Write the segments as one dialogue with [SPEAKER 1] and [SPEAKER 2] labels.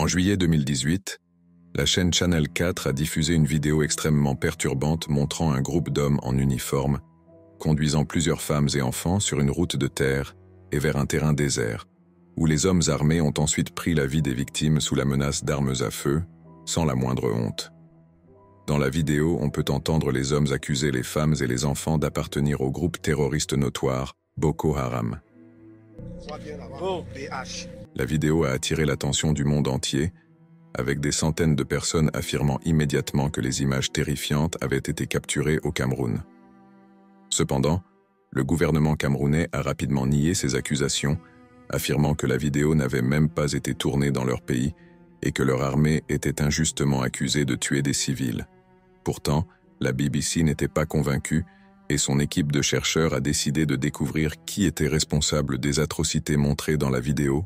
[SPEAKER 1] En juillet 2018, la chaîne Channel 4 a diffusé une vidéo extrêmement perturbante montrant un groupe d'hommes en uniforme conduisant plusieurs femmes et enfants sur une route de terre et vers un terrain désert, où les hommes armés ont ensuite pris la vie des victimes sous la menace d'armes à feu, sans la moindre honte. Dans la vidéo, on peut entendre les hommes accuser les femmes et les enfants d'appartenir au groupe terroriste notoire Boko Haram. La vidéo a attiré l'attention du monde entier, avec des centaines de personnes affirmant immédiatement que les images terrifiantes avaient été capturées au Cameroun. Cependant, le gouvernement camerounais a rapidement nié ces accusations, affirmant que la vidéo n'avait même pas été tournée dans leur pays et que leur armée était injustement accusée de tuer des civils. Pourtant, la BBC n'était pas convaincue et son équipe de chercheurs a décidé de découvrir qui était responsable des atrocités montrées dans la vidéo,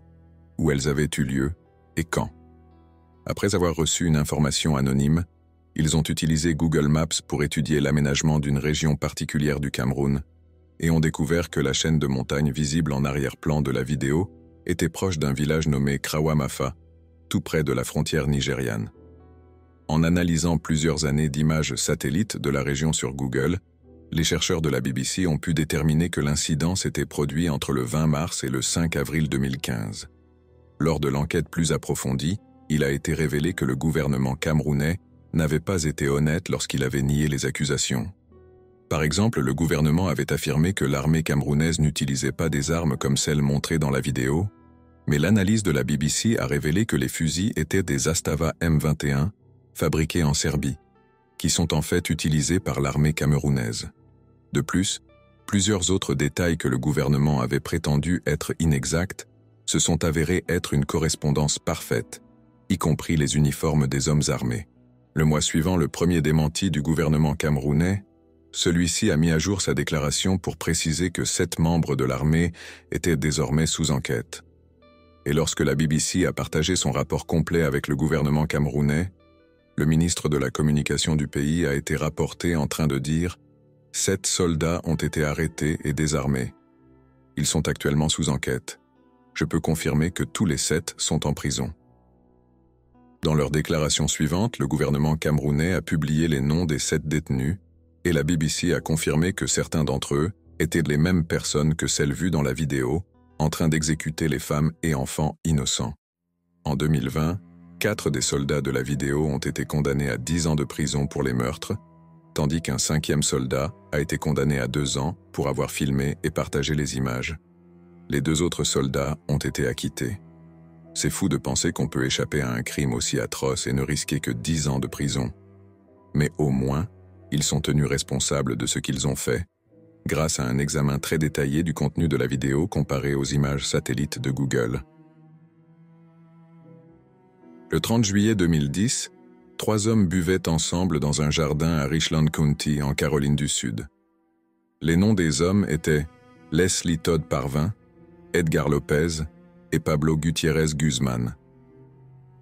[SPEAKER 1] où elles avaient eu lieu et quand. Après avoir reçu une information anonyme, ils ont utilisé Google Maps pour étudier l'aménagement d'une région particulière du Cameroun et ont découvert que la chaîne de montagnes visible en arrière-plan de la vidéo était proche d'un village nommé Krawamafa, tout près de la frontière nigériane. En analysant plusieurs années d'images satellites de la région sur Google, les chercheurs de la BBC ont pu déterminer que l'incident s'était produit entre le 20 mars et le 5 avril 2015. Lors de l'enquête plus approfondie, il a été révélé que le gouvernement camerounais n'avait pas été honnête lorsqu'il avait nié les accusations. Par exemple, le gouvernement avait affirmé que l'armée camerounaise n'utilisait pas des armes comme celles montrées dans la vidéo, mais l'analyse de la BBC a révélé que les fusils étaient des Astava M21, fabriqués en Serbie, qui sont en fait utilisés par l'armée camerounaise. De plus, plusieurs autres détails que le gouvernement avait prétendu être inexacts se sont avérés être une correspondance parfaite, y compris les uniformes des hommes armés. Le mois suivant le premier démenti du gouvernement camerounais, celui-ci a mis à jour sa déclaration pour préciser que 7 membres de l'armée étaient désormais sous enquête. Et lorsque la BBC a partagé son rapport complet avec le gouvernement camerounais, le ministre de la Communication du pays a été rapporté en train de dire « 7 soldats ont été arrêtés et désarmés. Ils sont actuellement sous enquête. Je peux confirmer que tous les 7 sont en prison. » Dans leur déclaration suivante, le gouvernement camerounais a publié les noms des 7 détenus et la BBC a confirmé que certains d'entre eux étaient les mêmes personnes que celles vues dans la vidéo, en train d'exécuter les femmes et enfants innocents. En 2020, 4 des soldats de la vidéo ont été condamnés à 10 ans de prison pour les meurtres, tandis qu'un 5e soldat a été condamné à 2 ans pour avoir filmé et partagé les images. Les 2 autres soldats ont été acquittés. C'est fou de penser qu'on peut échapper à un crime aussi atroce et ne risquer que 10 ans de prison. Mais au moins, ils sont tenus responsables de ce qu'ils ont fait, grâce à un examen très détaillé du contenu de la vidéo comparé aux images satellites de Google. Le 30 juillet 2010, 3 hommes buvaient ensemble dans un jardin à Richland County, en Caroline du Sud. Les noms des hommes étaient Leslie Todd Parvin, Edgar Lopez et Pablo Gutiérrez Guzman.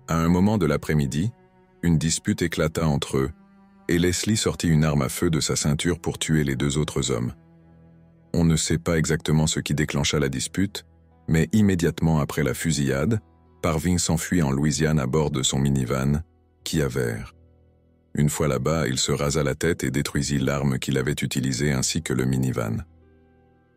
[SPEAKER 1] À un moment de l'après-midi, une dispute éclata entre eux, et Leslie sortit une arme à feu de sa ceinture pour tuer les 2 autres hommes. On ne sait pas exactement ce qui déclencha la dispute, mais immédiatement après la fusillade, Parvin s'enfuit en Louisiane à bord de son minivan, Kia vert. Une fois là-bas, il se rasa la tête et détruisit l'arme qu'il avait utilisée ainsi que le minivan.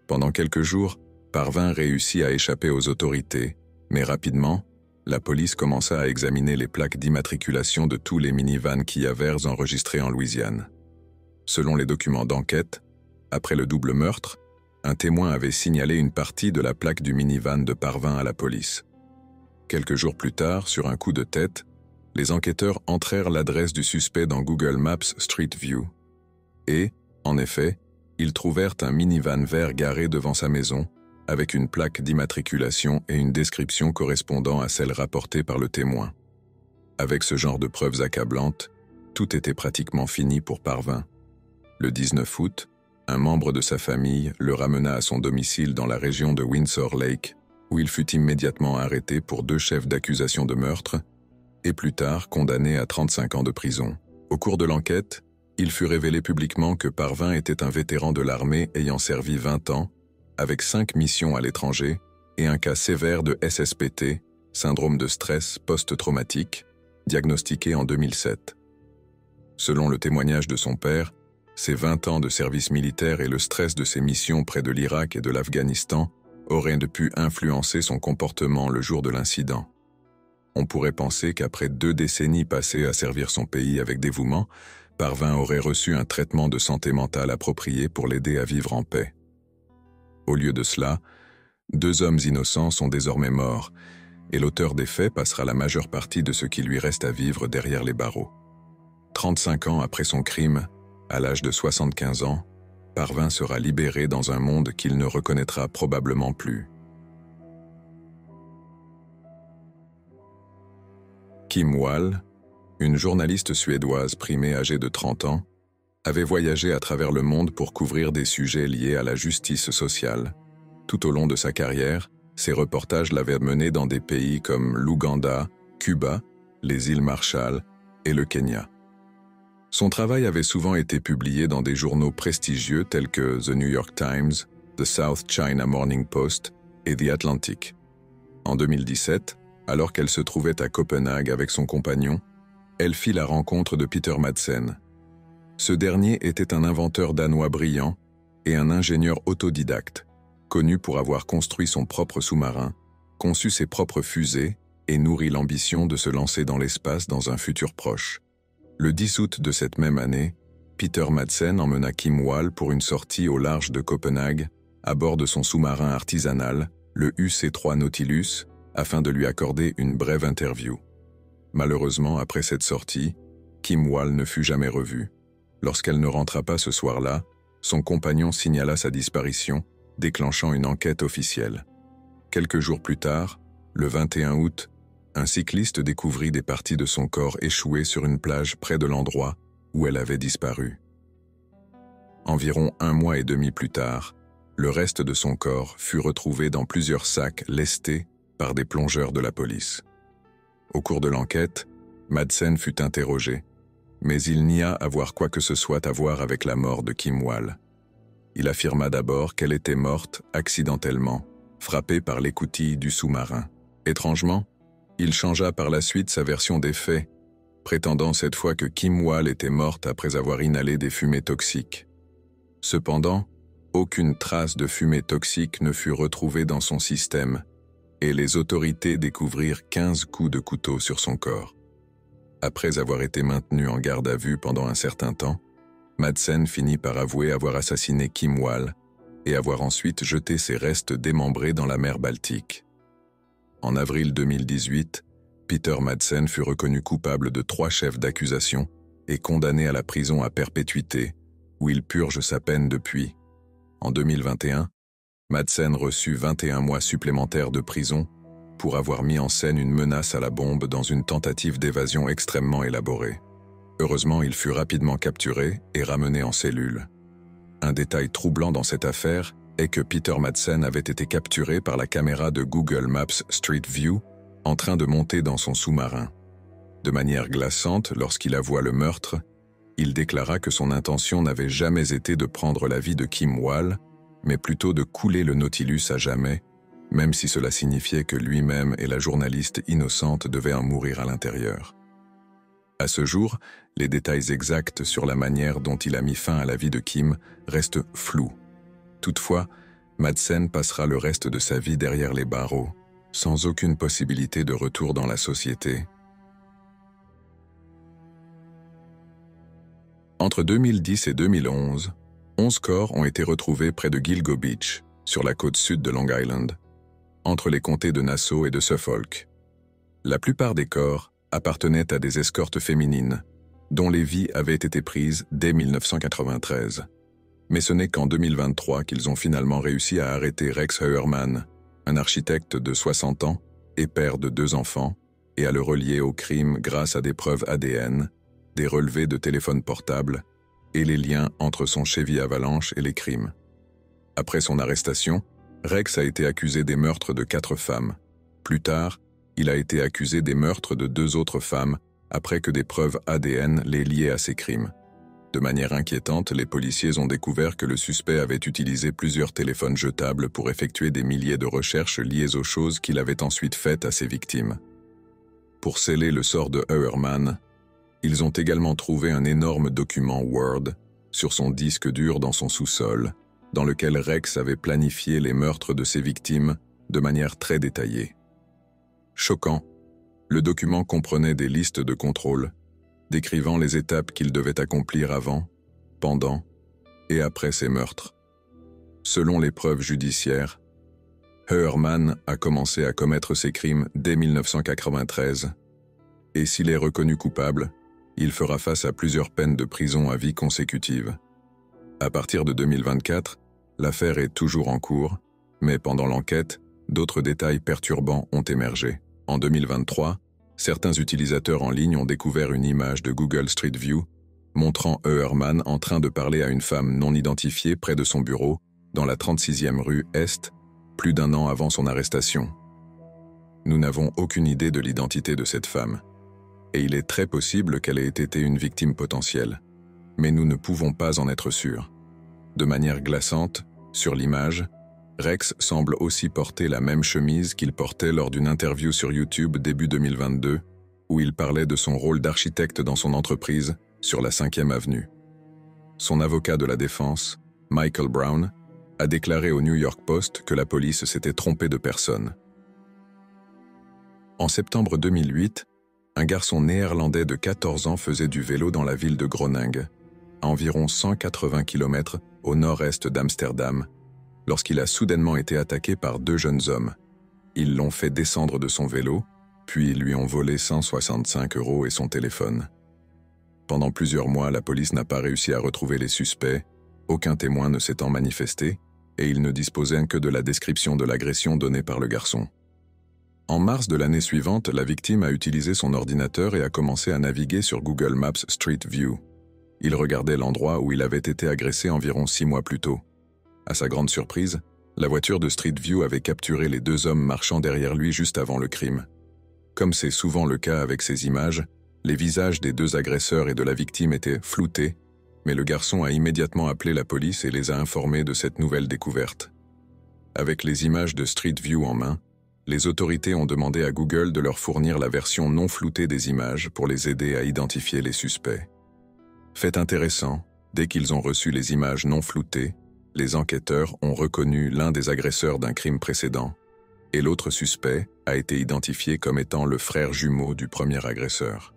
[SPEAKER 1] Pendant quelques jours, Parvin réussit à échapper aux autorités, mais rapidement, la police commença à examiner les plaques d'immatriculation de tous les minivans Kia verts enregistrés en Louisiane. Selon les documents d'enquête, après le double meurtre, un témoin avait signalé une partie de la plaque du minivan de Parvin à la police. Quelques jours plus tard, sur un coup de tête, les enquêteurs entrèrent l'adresse du suspect dans Google Maps Street View. Et, en effet, ils trouvèrent un minivan vert garé devant sa maison, avec une plaque d'immatriculation et une description correspondant à celle rapportée par le témoin. Avec ce genre de preuves accablantes, tout était pratiquement fini pour Parvin. Le 19 août, un membre de sa famille le ramena à son domicile dans la région de Windsor Lake, où il fut immédiatement arrêté pour 2 chefs d'accusation de meurtre, et plus tard condamné à 35 ans de prison. Au cours de l'enquête, il fut révélé publiquement que Parvin était un vétéran de l'armée ayant servi 20 ans, avec 5 missions à l'étranger et un cas sévère de SSPT, syndrome de stress post-traumatique, diagnostiqué en 2007. Selon le témoignage de son père, ses 20 ans de service militaire et le stress de ses missions près de l'Irak et de l'Afghanistan auraient pu influencer son comportement le jour de l'incident. On pourrait penser qu'après 2 décennies passées à servir son pays avec dévouement, Parvin aurait reçu un traitement de santé mentale approprié pour l'aider à vivre en paix. Au lieu de cela, 2 hommes innocents sont désormais morts, et l'auteur des faits passera la majeure partie de ce qui lui reste à vivre derrière les barreaux. 35 ans après son crime, à l'âge de 75 ans, Parvin sera libéré dans un monde qu'il ne reconnaîtra probablement plus. Kim Wall, une journaliste suédoise primée âgée de 30 ans, avait voyagé à travers le monde pour couvrir des sujets liés à la justice sociale. Tout au long de sa carrière, ses reportages l'avaient menée dans des pays comme l'Ouganda, Cuba, les îles Marshall et le Kenya. Son travail avait souvent été publié dans des journaux prestigieux tels que The New York Times, The South China Morning Post et The Atlantic. En 2017, alors qu'elle se trouvait à Copenhague avec son compagnon, elle fit la rencontre de Peter Madsen. Ce dernier était un inventeur danois brillant et un ingénieur autodidacte, connu pour avoir construit son propre sous-marin, conçu ses propres fusées et nourri l'ambition de se lancer dans l'espace dans un futur proche. Le 10 août de cette même année, Peter Madsen emmena Kim Wall pour une sortie au large de Copenhague, à bord de son sous-marin artisanal, le UC-3 Nautilus, afin de lui accorder une brève interview. Malheureusement, après cette sortie, Kim Wall ne fut jamais revue. Lorsqu'elle ne rentra pas ce soir-là, son compagnon signala sa disparition, déclenchant une enquête officielle. Quelques jours plus tard, le 21 août, un cycliste découvrit des parties de son corps échouées sur une plage près de l'endroit où elle avait disparu. Environ 1 mois et demi plus tard, le reste de son corps fut retrouvé dans plusieurs sacs lestés par des plongeurs de la police. Au cours de l'enquête, Madsen fut interrogé, mais il nia avoir quoi que ce soit à voir avec la mort de Kim Wall. Il affirma d'abord qu'elle était morte accidentellement, frappée par l'écoutille du sous-marin. Étrangement, il changea par la suite sa version des faits, prétendant cette fois que Kim Wall était morte après avoir inhalé des fumées toxiques. Cependant, aucune trace de fumée toxique ne fut retrouvée dans son système, et les autorités découvrirent 15 coups de couteau sur son corps. Après avoir été maintenu en garde à vue pendant un certain temps, Madsen finit par avouer avoir assassiné Kim Wall et avoir ensuite jeté ses restes démembrés dans la mer Baltique. En avril 2018, Peter Madsen fut reconnu coupable de 3 chefs d'accusation et condamné à la prison à perpétuité, où il purge sa peine depuis. En 2021, Madsen reçut 21 mois supplémentaires de prison pour avoir mis en scène une menace à la bombe dans une tentative d'évasion extrêmement élaborée. Heureusement, il fut rapidement capturé et ramené en cellule. Un détail troublant dans cette affaire est que Peter Madsen avait été capturé par la caméra de Google Maps Street View en train de monter dans son sous-marin. De manière glaçante, lorsqu'il avoua le meurtre, il déclara que son intention n'avait jamais été de prendre la vie de Kim Wall, mais plutôt de couler le Nautilus à jamais, même si cela signifiait que lui-même et la journaliste innocente devaient en mourir à l'intérieur. À ce jour, les détails exacts sur la manière dont il a mis fin à la vie de Kim restent flous. Toutefois, Madsen passera le reste de sa vie derrière les barreaux, sans aucune possibilité de retour dans la société. Entre 2010 et 2011, 11 corps ont été retrouvés près de Gilgo Beach, sur la côte sud de Long Island, entre les comtés de Nassau et de Suffolk. La plupart des corps appartenaient à des escortes féminines, dont les vies avaient été prises dès 1993. Mais ce n'est qu'en 2023 qu'ils ont finalement réussi à arrêter Rex Heuermann, un architecte de 60 ans et père de 2 enfants, et à le relier au crime grâce à des preuves ADN, des relevés de téléphones portables et les liens entre son Chevy Avalanche et les crimes. Après son arrestation, Rex a été accusé des meurtres de 4 femmes. Plus tard, il a été accusé des meurtres de 2 autres femmes après que des preuves ADN les liaient à ces crimes. De manière inquiétante, les policiers ont découvert que le suspect avait utilisé plusieurs téléphones jetables pour effectuer des milliers de recherches liées aux choses qu'il avait ensuite faites à ses victimes. Pour sceller le sort de Heuermann, ils ont également trouvé un énorme document Word sur son disque dur dans son sous-sol, dans lequel Rex avait planifié les meurtres de ses victimes de manière très détaillée. Choquant, le document comprenait des listes de contrôle, décrivant les étapes qu'il devait accomplir avant, pendant et après ses meurtres. Selon les preuves judiciaires, Heuermann a commencé à commettre ses crimes dès 1993, et s'il est reconnu coupable, il fera face à plusieurs peines de prison à vie consécutives. À partir de 2024, l'affaire est toujours en cours, mais pendant l'enquête, d'autres détails perturbants ont émergé. En 2023, certains utilisateurs en ligne ont découvert une image de Google Street View montrant Heuermann en train de parler à une femme non identifiée près de son bureau, dans la 36e rue Est, plus d'un an avant son arrestation. Nous n'avons aucune idée de l'identité de cette femme, et il est très possible qu'elle ait été une victime potentielle, mais nous ne pouvons pas en être sûrs. De manière glaçante, sur l'image, Rex semble aussi porter la même chemise qu'il portait lors d'une interview sur YouTube début 2022, où il parlait de son rôle d'architecte dans son entreprise sur la 5e avenue. Son avocat de la défense, Michael Brown, a déclaré au New York Post que la police s'était trompée de personne. En septembre 2008, un garçon néerlandais de 14 ans faisait du vélo dans la ville de Groningue, à environ 180 km au nord-est d'Amsterdam, lorsqu'il a soudainement été attaqué par deux jeunes hommes. Ils l'ont fait descendre de son vélo, puis lui ont volé 165 € et son téléphone. Pendant plusieurs mois, la police n'a pas réussi à retrouver les suspects, aucun témoin ne s'étant manifesté, et ils ne disposaient que de la description de l'agression donnée par le garçon. En mars de l'année suivante, la victime a utilisé son ordinateur et a commencé à naviguer sur Google Maps Street View. Il regardait l'endroit où il avait été agressé environ 6 mois plus tôt. À sa grande surprise, la voiture de Street View avait capturé les deux hommes marchant derrière lui juste avant le crime. Comme c'est souvent le cas avec ces images, les visages des deux agresseurs et de la victime étaient floutés, mais le garçon a immédiatement appelé la police et les a informés de cette nouvelle découverte. Avec les images de Street View en main, les autorités ont demandé à Google de leur fournir la version non floutée des images pour les aider à identifier les suspects. Fait intéressant, dès qu'ils ont reçu les images non floutées, les enquêteurs ont reconnu l'un des agresseurs d'un crime précédent, et l'autre suspect a été identifié comme étant le frère jumeau du premier agresseur.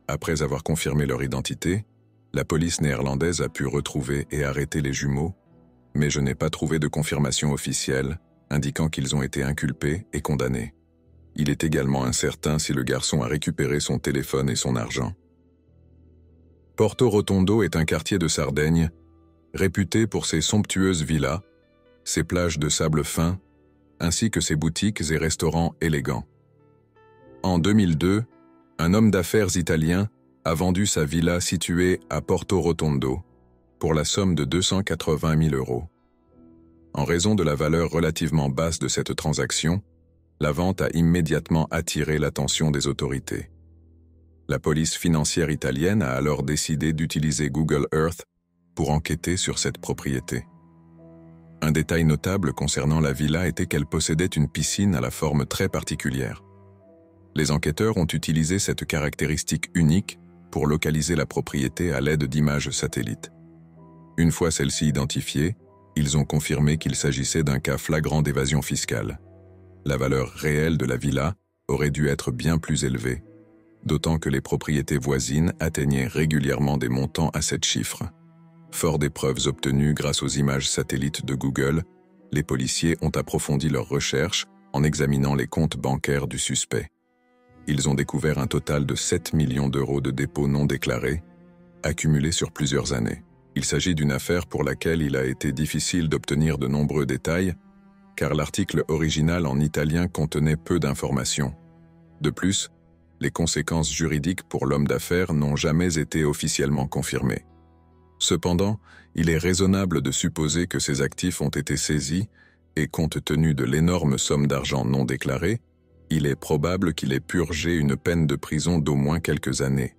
[SPEAKER 1] Après avoir confirmé leur identité, la police néerlandaise a pu retrouver et arrêter les jumeaux, mais je n'ai pas trouvé de confirmation officielle indiquant qu'ils ont été inculpés et condamnés. Il est également incertain si le garçon a récupéré son téléphone et son argent. Porto Rotondo est un quartier de Sardaigne réputé pour ses somptueuses villas, ses plages de sable fin, ainsi que ses boutiques et restaurants élégants. En 2002, un homme d'affaires italien a vendu sa villa située à Porto Rotondo pour la somme de 280 000 €. En raison de la valeur relativement basse de cette transaction, la vente a immédiatement attiré l'attention des autorités. La police financière italienne a alors décidé d'utiliser Google Earth pour enquêter sur cette propriété. Un détail notable concernant la villa était qu'elle possédait une piscine à la forme très particulière. Les enquêteurs ont utilisé cette caractéristique unique pour localiser la propriété à l'aide d'images satellites. Une fois celle-ci identifiée, ils ont confirmé qu'il s'agissait d'un cas flagrant d'évasion fiscale. La valeur réelle de la villa aurait dû être bien plus élevée, d'autant que les propriétés voisines atteignaient régulièrement des montants à 7 chiffres. Fort des preuves obtenues grâce aux images satellites de Google, les policiers ont approfondi leurs recherches en examinant les comptes bancaires du suspect. Ils ont découvert un total de 7 millions € de dépôts non déclarés, accumulés sur plusieurs années. Il s'agit d'une affaire pour laquelle il a été difficile d'obtenir de nombreux détails, car l'article original en italien contenait peu d'informations. De plus, les conséquences juridiques pour l'homme d'affaires n'ont jamais été officiellement confirmées. Cependant, il est raisonnable de supposer que ces actifs ont été saisis et compte tenu de l'énorme somme d'argent non déclarée, il est probable qu'il ait purgé une peine de prison d'au moins quelques années.